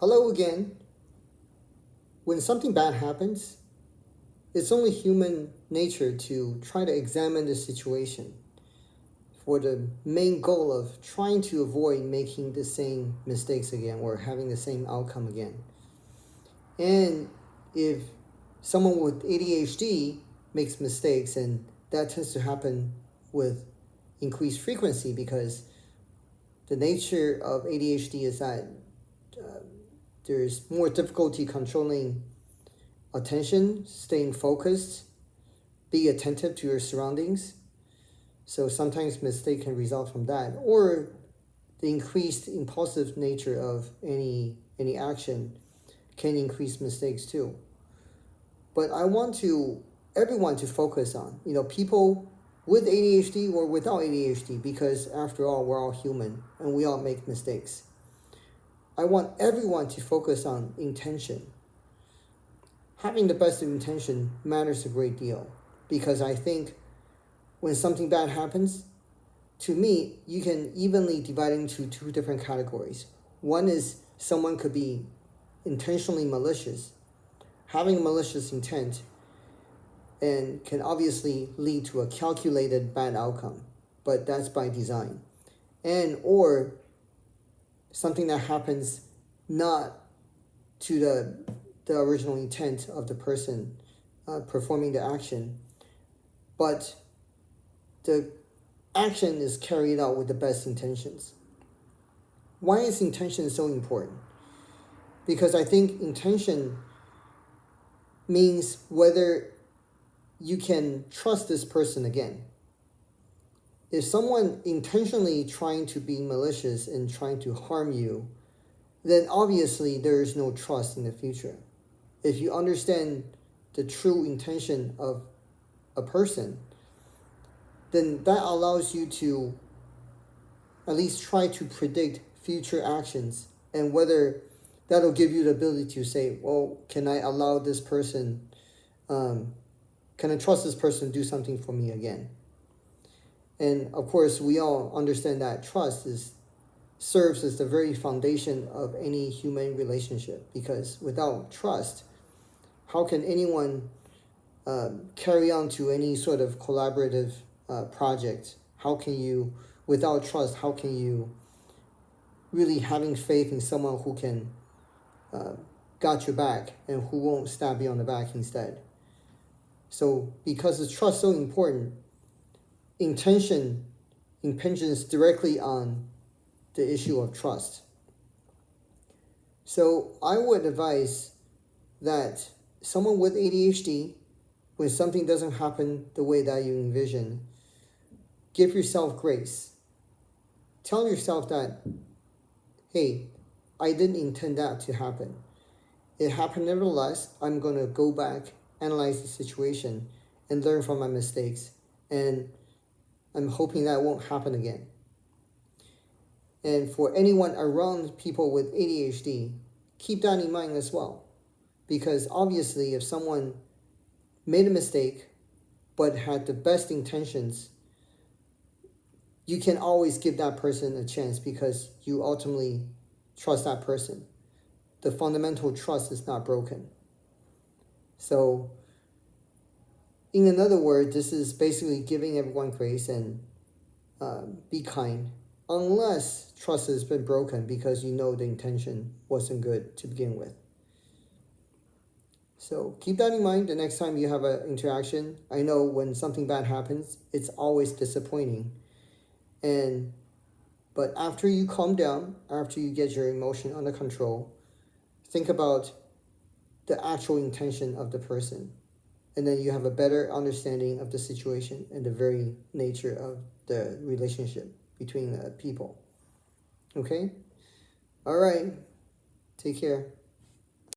Hello again. When something bad happens, it's only human nature to try to examine the situation for the main goal of trying to avoid making the same mistakes again or having the same outcome again. And if someone with ADHD makes mistakes, and that tends to happen with increased frequency because the nature of ADHD is that there's more difficulty controlling attention, staying focused, be attentive to your surroundings. So sometimes mistake can result from that, or the increased impulsive nature of any action can increase mistakes too. But I want everyone to focus on, people with ADHD or without ADHD, because after all, we're all human and we all make mistakes. I want everyone to focus on intention. Having the best intention matters a great deal, because I think when something bad happens, to me, you can evenly divide into two different categories. One is someone could be intentionally malicious, having a malicious intent, and can obviously lead to a calculated bad outcome, but that's by design. Or something that happens not to the original intent of the person performing the action, but the action is carried out with the best intentions. Why is intention so important? Because I think intention means whether you can trust this person again. If someone intentionally trying to be malicious and trying to harm you, then obviously there is no trust in the future. If you understand the true intention of a person, then that allows you to at least try to predict future actions, and whether that'll give you the ability to say, well, can I allow this person, can I trust this person to do something for me again? And of course, we all understand that trust serves as the very foundation of any human relationship, because without trust, how can anyone carry on to any sort of collaborative project? Without trust, how can you really having faith in someone who can got your back and who won't stab you on the back instead? So because the trust is so important, intention impinges directly on the issue of trust. So I would advise that someone with ADHD, when something doesn't happen the way that you envision, give yourself grace. Tell yourself that, hey, I didn't intend that to happen. It happened nevertheless. I'm going to go back, analyze the situation, and learn from my mistakes. And I'm hoping that won't happen again. And for anyone around people with ADHD, keep that in mind as well. Because obviously, if someone made a mistake but had the best intentions, you can always give that person a chance, because you ultimately trust that person. The fundamental trust is not broken. So, in another word, this is basically giving everyone grace and be kind, unless trust has been broken because you know the intention wasn't good to begin with. So keep that in mind the next time you have an interaction. I know when something bad happens, it's always disappointing. But after you calm down, after you get your emotion under control, think about the actual intention of the person. And then you have a better understanding of the situation and the very nature of the relationship between the people. Okay? All right. Take care.